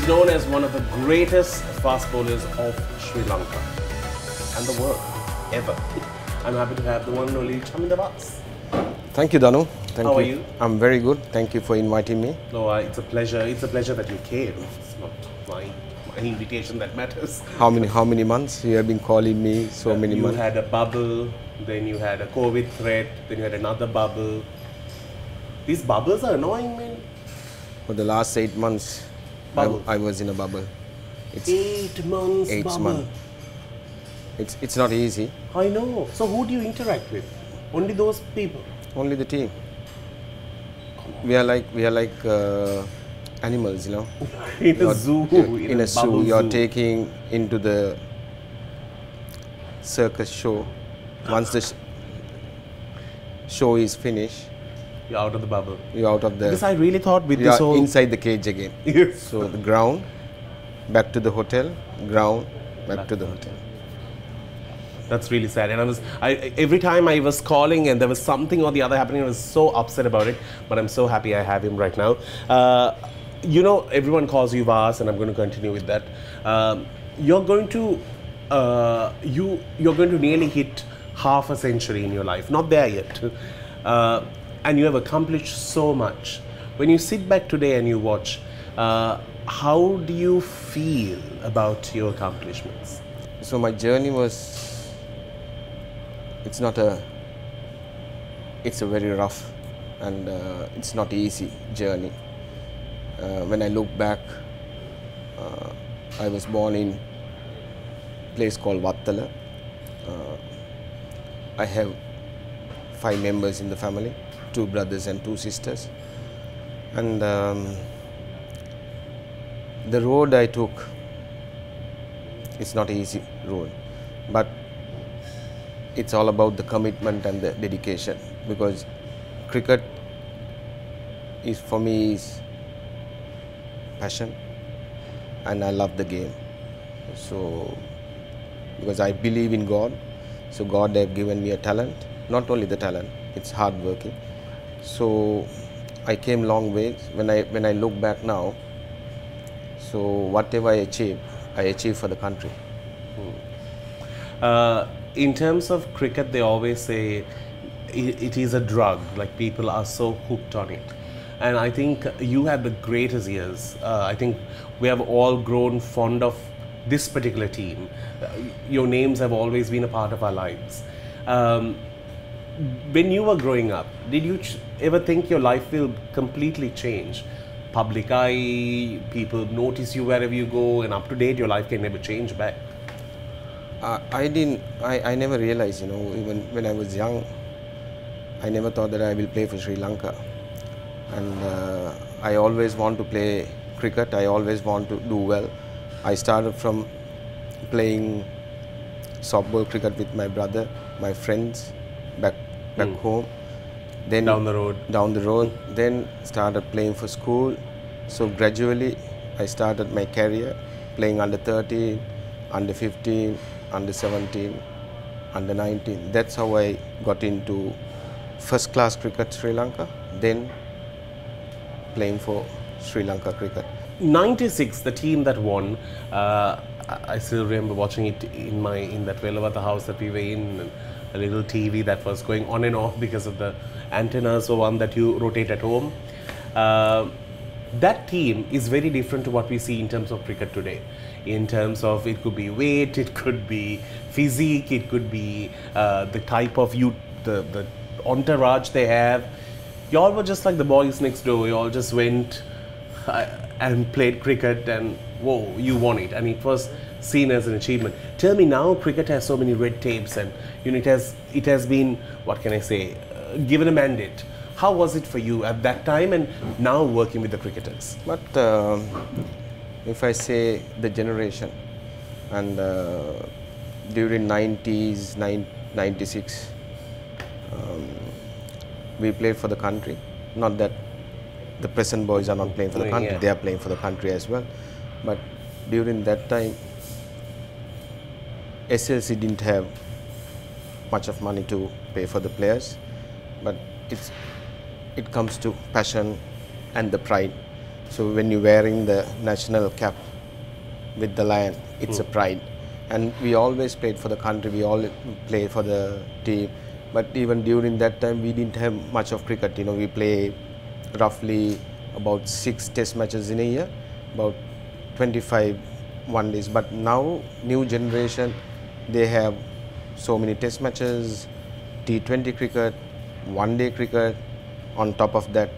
He's known as one of the greatest fast bowlers of Sri Lanka and the world ever. I'm happy to have the one and only Chaminda Vaas. Thank you, Danu. How are you? I'm very good. Thank you for inviting me. No, it's a pleasure. It's a pleasure that you came. It's not my invitation that matters. How many months you have been calling me? So many months. You had a bubble, then you had a COVID threat, then you had another bubble. These bubbles are annoying, man. For the last 8 months, I was in a bubble. It's 8 months. 8 bubble. months. It's not easy. I know. So who do you interact with? Only those people. Only the team. We are like animals, you know. In a zoo. In a zoo, you're taking into the circus show. Once the show is finished, you're out of the bubble. You're out of the. Because I really thought with this whole inside the cage again. Yes. So the ground, back to the hotel, ground, back to the hotel. That's really sad. And every time I was calling and there was something or the other happening, I was so upset about it. But I'm so happy I have him right now. You know, everyone calls you Vaas, and I'm going to continue with that. You're going to nearly hit half a century in your life. Not there yet. And you have accomplished so much. When you sit back today and you watch, how do you feel about your accomplishments? So my journey was. It's a very rough and it's not easy journey. When I look back, I was born in a place called Vattala. I have 5 members in the family, 2 brothers and 2 sisters. And the road I took, it's not an easy road, but it's all about the commitment and the dedication, because cricket is for me is passion and I love the game. So because I believe in God, so God have given me a talent, not only the talent, it's hard working. So I came long ways. When I look back now, so whatever I achieve for the country. In terms of cricket, they always say it is a drug, like people are so hooked on it. And I think you had the greatest years. I think we have all grown fond of this particular team. Your names have always been a part of our lives. When you were growing up, did you ever think your life will completely change? Public eye, people notice you wherever you go, and up to date, your life can never change back. I never realized, you know, even when I was young, I never thought that I will play for Sri Lanka. And I always want to play cricket, I always want to do well. I started from playing softball cricket with my brother, my friends, back home. Then down the road, then started playing for school. So gradually, I started my career playing under 13, under 15, under 17, under 19. That's how I got into first class cricket Sri Lanka, then playing for Sri Lanka cricket. 96, the team that won, I still remember watching it in that Velavata house that we were in, and a little TV that was going on and off because of the antennas or one that you rotate at home. That team is very different to what we see in terms of cricket today. In terms of, it could be weight, it could be physique, it could be the type of the entourage they have. Y'all were just like the boys next door. Y'all just went and played cricket, and whoa, you won it, and it was seen as an achievement. Tell me, now cricket has so many red tapes, and you know, it has been, what can I say, given a mandate. How was it for you at that time and now working with the cricketers? But if I say the generation, and during 90s, 96, we played for the country. Not that the present boys are not playing for the country, they are playing for the country as well. But during that time, SLC didn't have much of money to pay for the players, but it comes to passion and the pride. So when you're wearing the national cap with the lion, it's a pride. And we always played for the country, we all played for the team. But even during that time, we didn't have much of cricket. You know, we play roughly about 6 test matches in a year, about 25 one days. But now, new generation, they have so many test matches, T20 cricket, one-day cricket, on top of that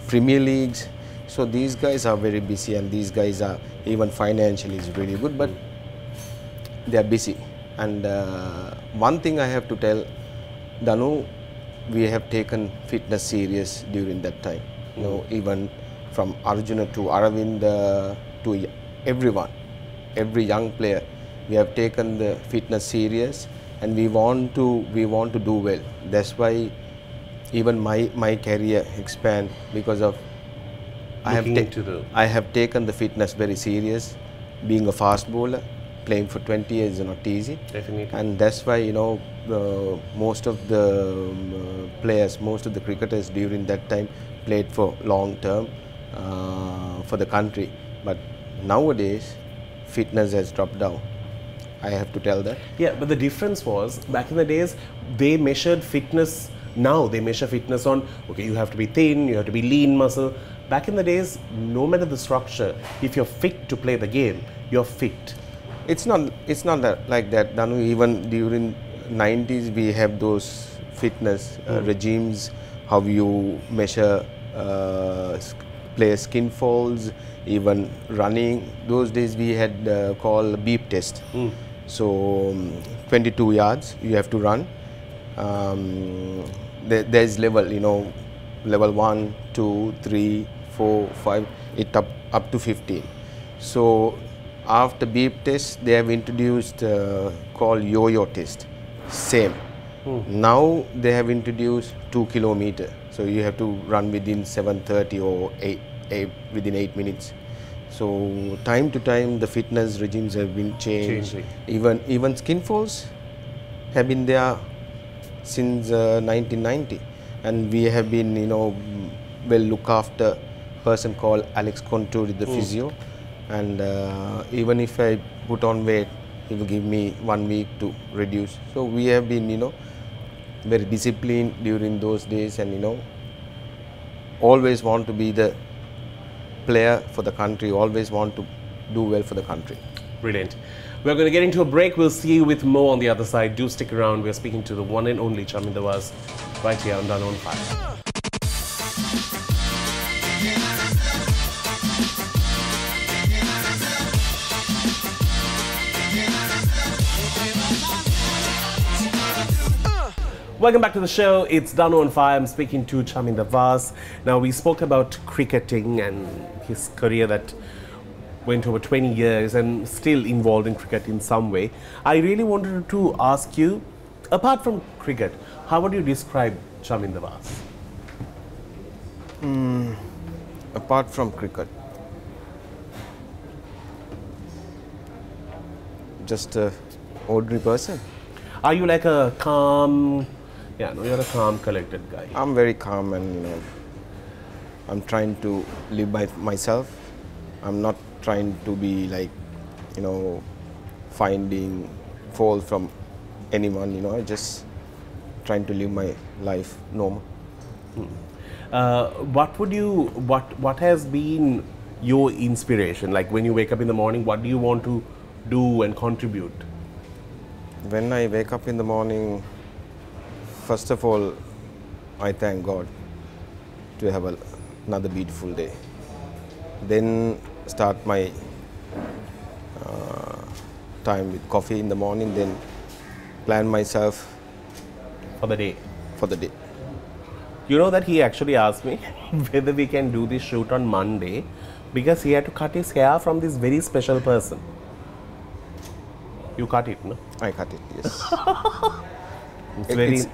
Premier Leagues. So these guys are very busy, and these guys are even financially is really good, but they are busy. And one thing I have to tell, Danu, we have taken fitness serious during that time. You know, even from Arjuna to Aravind to everyone, every young player, we have taken the fitness serious, and we want to do well. That's why even my career expand, because of I have taken the fitness very serious. Being a fast bowler, playing for 20 years is not easy. Definitely. And that's why, you know, most of the players, most of the cricketers during that time played for long term for the country. But nowadays, fitness has dropped down. I have to tell that. Yeah, but the difference was, back in the days, they measured fitness. Now they measure fitness on, okay, you have to be thin, you have to be lean muscle. Back in the days, no matter the structure, if you're fit to play the game, you're fit. It's not like that, Danu. Even during 90s, we have those fitness regimes, how you measure player skin folds, even running. Those days we had called beep test. So 22 yards you have to run. There's level, you know, level 1, 2, 3, 4, 5, it up to 15. So after beep test, they have introduced called yo-yo test. Same. Now they have introduced 2 kilometer. So you have to run within 7:30 or 8 within 8 minutes. So time to time the fitness regimes have been changed. Even skin folds have been there since 1990, and we have been, you know, well look after person called Alex Contour, the physio, and even if I put on weight, he will give me 1 week to reduce. So we have been, you know, very disciplined during those days, and, you know, always want to be the player for the country, always want to do well for the country. Brilliant. We're going to get into a break. We'll see you with more on the other side. Do stick around. We're speaking to the one and only Chaminda Vaas right here on Danu on 5. Welcome back to the show. It's Danu on 5. I'm speaking to Chaminda Vaas. Now, we spoke about cricketing and his career that went over 20 years and still involved in cricket in some way. I really wanted to ask you, apart from cricket, how would you describe Chaminda Vaas? Apart from cricket, just an ordinary person. Are you like a calm, no, you're a calm, collected guy. I'm very calm, and, you know, I'm trying to live by myself. I'm not trying to be like, you know, finding fault from anyone, you know. I just trying to live my life normal. What has been your inspiration? Like when you wake up in the morning, what do you want to do and contribute? When I wake up in the morning, first of all, I thank God to have another beautiful day. Then start my time with coffee in the morning, then plan myself for the day. You know that he actually asked me whether we can do this shoot on Monday because he had to cut his hair from this very special person. You cut it, no? I cut it, yes.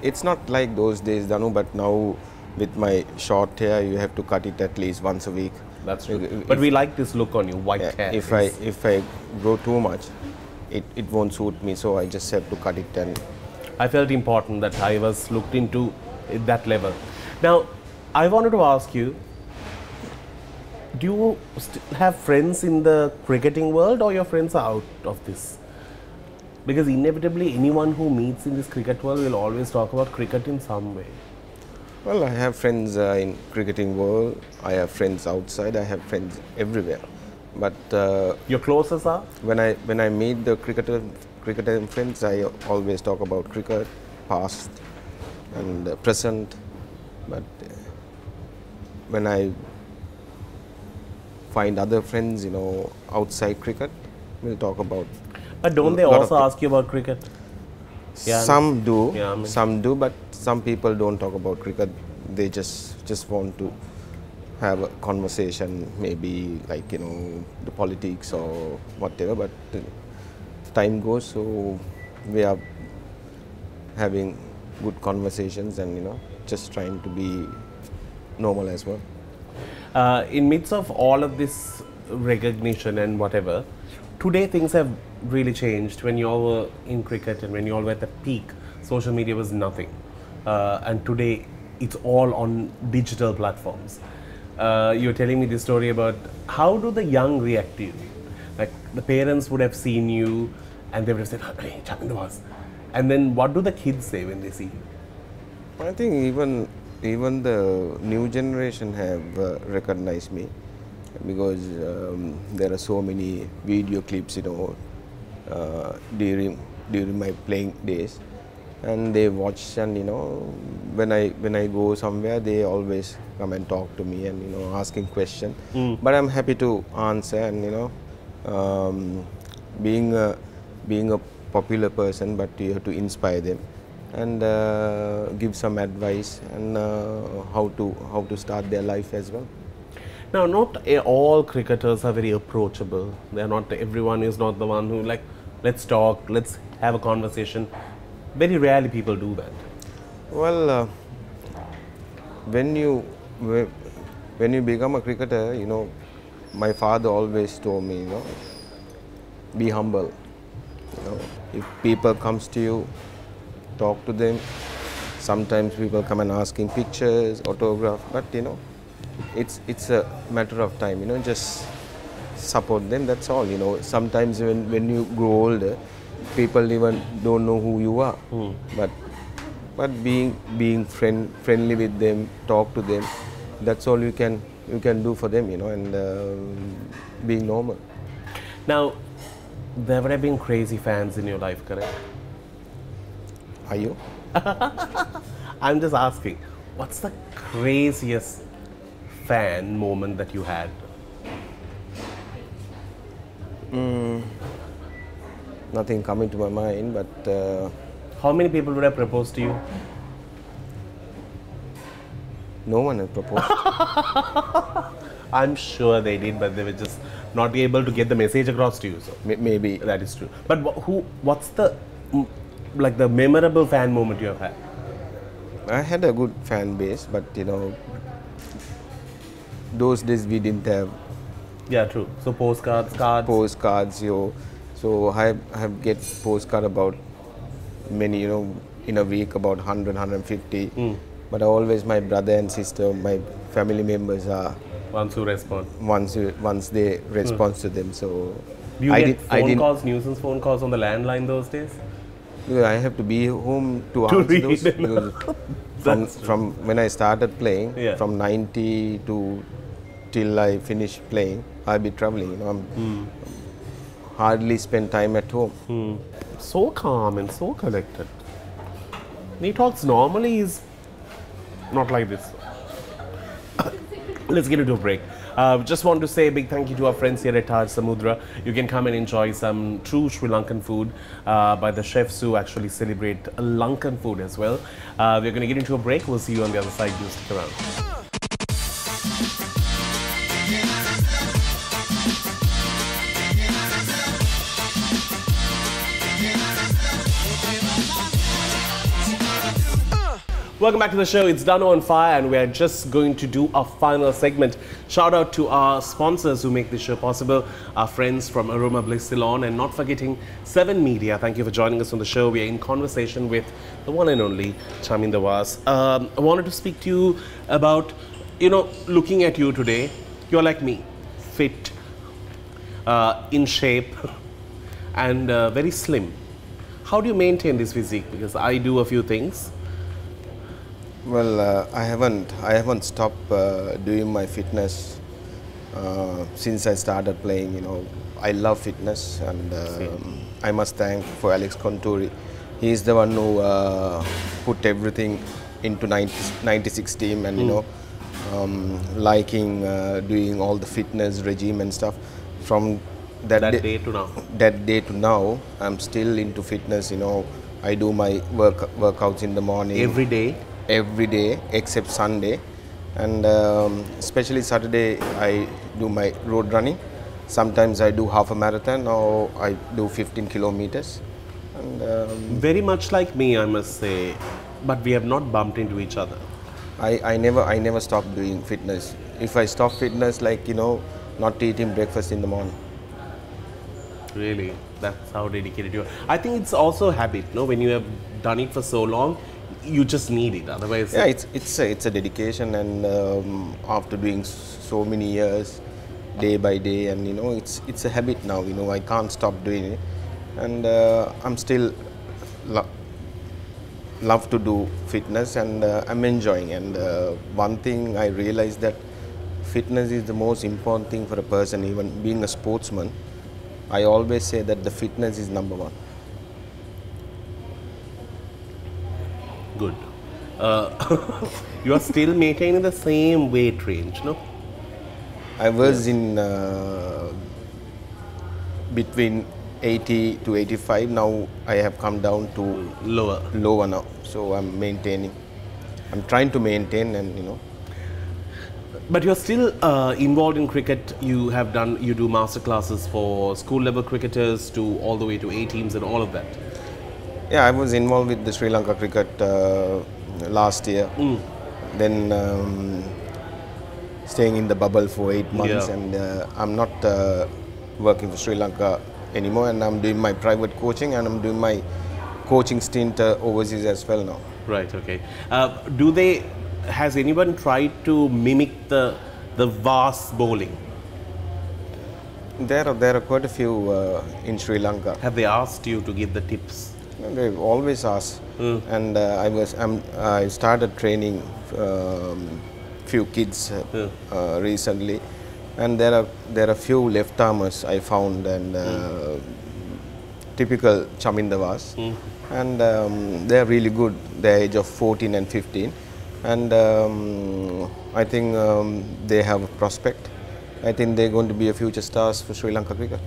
It's not like those days, Danu, but now with my short hair, you have to cut it at least once a week. That's true. But we like this look on you, white hair. If I grow too much, it won't suit me, so I just have to cut it. And I felt important that I was looked into at that level. Now, I wanted to ask you, do you have friends in the cricketing world, or your friends are out of this? Because inevitably anyone who meets in this cricket world will always talk about cricket in some way. Well, I have friends in cricketing world. I have friends outside. I have friends everywhere. But Your closest are? when I meet the cricketer friends, I always talk about cricket, past and present. But when I find other friends, outside cricket, we'll talk about. But don't they also ask you about cricket? Yeah, Some do, yeah, some do, but some people don't talk about cricket. They just want to have a conversation, maybe like the politics or whatever. But time goes, so we are having good conversations and just trying to be normal as well. In midst of all of this recognition and whatever, today things have really changed. When you all were in cricket and when you all were at the peak, social media was nothing. And today it's all on digital platforms. You're telling me this story about how do the young react to you? Like the parents would have seen you and they would have said, "Hey, Chaminda Vaas." And then what do the kids say when they see you? I think even the new generation have recognized me, because there are so many video clips, during my playing days, and they watch, and when I go somewhere, they always come and talk to me and asking questions. But I'm happy to answer, and being a popular person, but you have to inspire them and give some advice and how to start their life as well. Now, not all cricketers are very approachable. They're not. Everyone is not the one who like, let's talk, let's have a conversation. Very rarely people do that. Well, when you become a cricketer, my father always told me, be humble. If people comes to you, talk to them. Sometimes people come and asking pictures, autograph, but it's a matter of time. Just support them. That's all. Sometimes when you grow older, people even don't know who you are. But being friendly with them, talk to them. That's all you can do for them. And being normal. Now, there would have been crazy fans in your life, correct? Are you? I'm just asking, what's the craziest fan moment that you had? Nothing coming to my mind, but How many people would have proposed to you? no one has proposed. I'm sure they did, but they were just not able to get the message across to you. So Maybe. that is true. But what's the like the memorable fan moment you have had? I had a good fan base, but those days we didn't have Yeah, true. So postcards, cards. postcards. So I have get postcard about many, in a week about 100, 150. But always my brother and sister, my family members are Once you respond. once they respond to them. So Do you I get I phone didn't. calls, nuisance phone calls on the landline those days? I have to be home to To answer read those. it. Because from when I started playing, Yeah. from 90 to till I finish playing, I'll be traveling. I'm hardly spend time at home. So calm and so collected. He talks normally, he's not like this. Let's get into a break. Just want to say a big thank you to our friends here at Taj Samudra. You can come and enjoy some true Sri Lankan food by the chefs who actually celebrate Lankan food as well. We're going to get into a break. We'll see you on the other side. Do stick around. Welcome back to the show. It's Danu on Fire, and we are just going to do our final segment. Shout out to our sponsors who make this show possible, our friends from Aroma Bliss Ceylon, and not forgetting 7 Media. Thank you for joining us on the show. We are in conversation with the one and only Chaminda Vaas. I wanted to speak to you about, looking at you today, You're like me, fit, in shape, and very slim. How do you maintain this physique? Because I do a few things. Well, I haven't stopped doing my fitness since I started playing. I love fitness, and I must thank for Alex Conturi. He is the one who put everything into 96 team, and liking doing all the fitness regime and stuff. From that Day to now. that day to now, I'm still into fitness. I do my workouts in the morning every day except Sunday, and especially Saturday I do my road running. Sometimes I do half a marathon, or I do 15 kilometers. And Very much like me, I must say, but we have not bumped into each other. I never stop doing fitness. If I stop fitness, like not eating breakfast in the morning. Really, that's how dedicated you are. I think it's also a habit, no? When you have done it for so long, you just need it. Otherwise, Yeah, it's a dedication, and after doing so many years, day by day, and it's a habit now. I can't stop doing it, and I'm still love to do fitness, and I'm enjoying. And one thing I realized, that fitness is the most important thing for a person. Even being a sportsman, I always say that the fitness is number one. good. You are still maintaining the same weight range, no? I was in between 80 to 85. Now I have come down to lower now. So I'm maintaining. I'm trying to maintain, and But you're still involved in cricket. You do master classes for school level cricketers to all the way to A teams and all of that. Yeah, I was involved with the Sri Lanka cricket last year. Then staying in the bubble for 8 months, Yeah. and I'm not working for Sri Lanka anymore, and I'm doing my private coaching, and I'm doing my coaching stint overseas as well now. Right. Okay. Has anyone tried to mimic the Vaas bowling? There are quite a few in Sri Lanka. Have they asked you to give the tips? They've always asked, and I started training few kids recently, and there are few left armers I found, and typical Chaminda Vaas, and they're really good. They're age of 14 and 15, and I think they have a prospect. I think they're going to be a future stars for Sri Lanka cricket.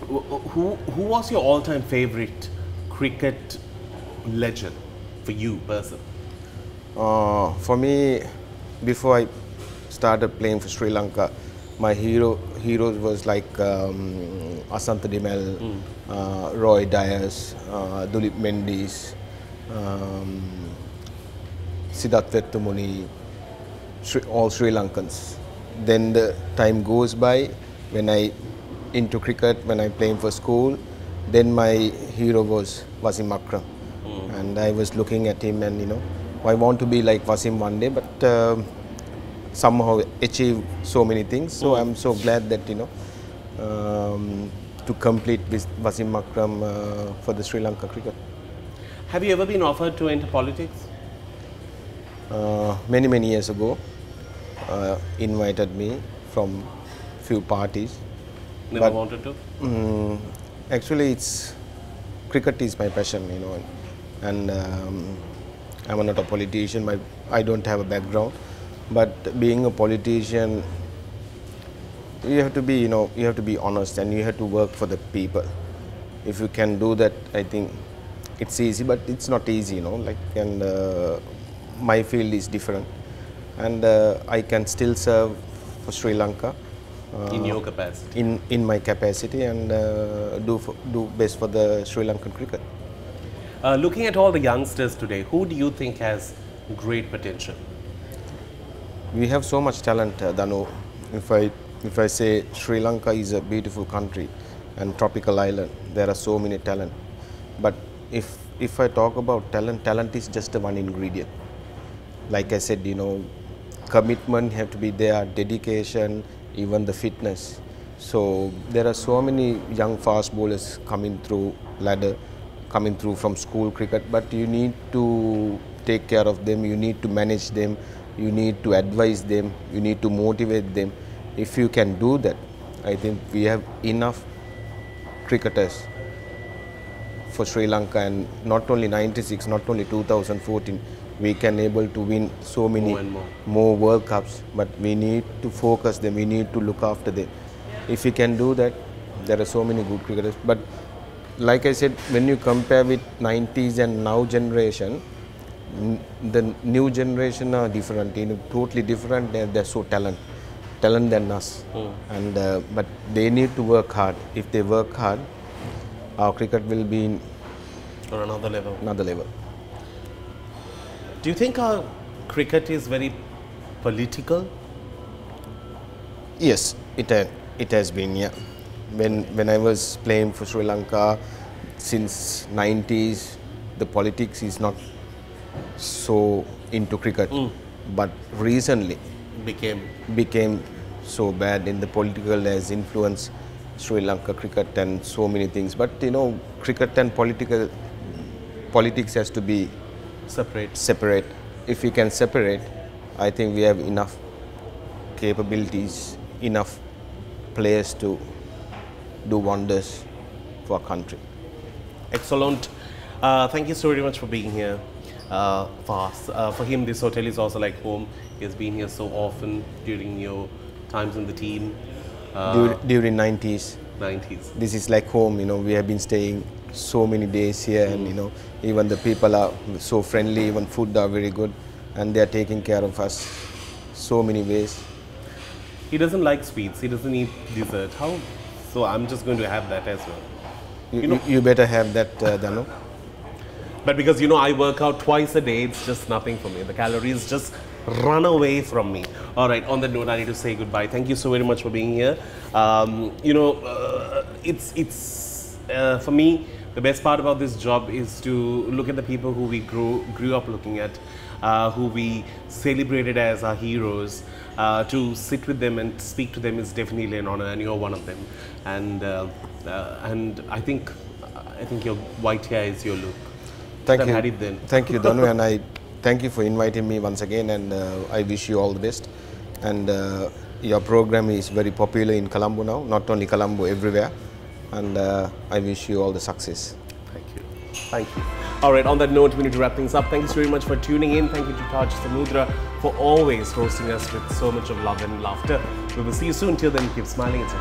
Who was your all-time favorite cricket legend for you, person? For me, before I started playing for Sri Lanka, my heroes was like Asantha Dimel, Roy Dyers, Dulip Mendes, Siddharth Vettumuni, all Sri Lankans. Then the time goes by, when I into cricket, when I playing for school, then my hero was Wasim Akram, and I was looking at him, and I want to be like Wasim one day, but somehow achieve so many things. So I'm so glad that to complete with Wasim Akram for the Sri Lanka cricket. Have you ever been offered to enter politics? Many years ago, invited me from few parties. Never wanted to? Actually, cricket is my passion, and I'm not a politician. I don't have a background, but being a politician, you have to be, you have to be honest, and you have to work for the people. If you can do that, I think it's easy, but it's not easy, and my field is different, and I can still serve for Sri Lanka. In your capacity? In my capacity, and do best for the Sri Lankan cricket. Looking at all the youngsters today, who do you think has great potential? We have so much talent, Danu. If I say Sri Lanka is a beautiful country and tropical island, there are so many talent. But if I talk about talent is just one ingredient. Like I said, commitment have to be there, dedication, even the fitness. So there are so many young fast bowlers coming through ladder, coming through from school cricket, but you need to take care of them, you need to manage them, you need to advise them, you need to motivate them. If you can do that, I think we have enough cricketers for Sri Lanka, and not only 96, not only 2014, we can able to win so many more World Cups, but we need to focus them, we need to look after them. If we can do that, there are so many good cricketers. But like I said, when you compare with 90s and now generation, the new generation are different, totally different. They're so talented than us, and but they need to work hard. If they work hard, our cricket will be on another level. Another level. Do you think our cricket is very political? Yes, it has been. Yeah, when I was playing for Sri Lanka since 90s, the politics is not so into cricket, but recently became so bad, in the political has influenced Sri Lanka cricket and so many things. But cricket and politics has to be separate. If we can separate, I think we have enough capabilities, enough players to do wonders for our country. Excellent. Thank you so very much for being here. Vaas. For him, this hotel is also like home. He has been here so often during your times in the team. During 90s. This is like home, we have been staying so many days here, and even the people are so friendly, even food are very good, and they are taking care of us so many ways. He doesn't like sweets, he doesn't eat dessert. How? So I'm just going to have that as well. You better have that, Danu. But because I work out twice a day, it's just nothing for me. The calories just run away from me. All right, on that note, I need to say goodbye. Thank you so very much for being here. It's for me, the best part about this job is to look at the people who we grew up looking at, who we celebrated as our heroes. To sit with them and speak to them is definitely an honor, and you're one of them. And I think your white hair is your look. Thank you. Thank you, Danu, and I thank you for inviting me once again, and I wish you all the best. And your program is very popular in Colombo now, not only Colombo, everywhere. And I wish you all the success. Thank you. All right, on that note, we need to wrap things up. Thank you so very much for tuning in. Thank you to Taj Samudra for always hosting us with so much of love and laughter. We will see you soon. Till then, keep smiling. It's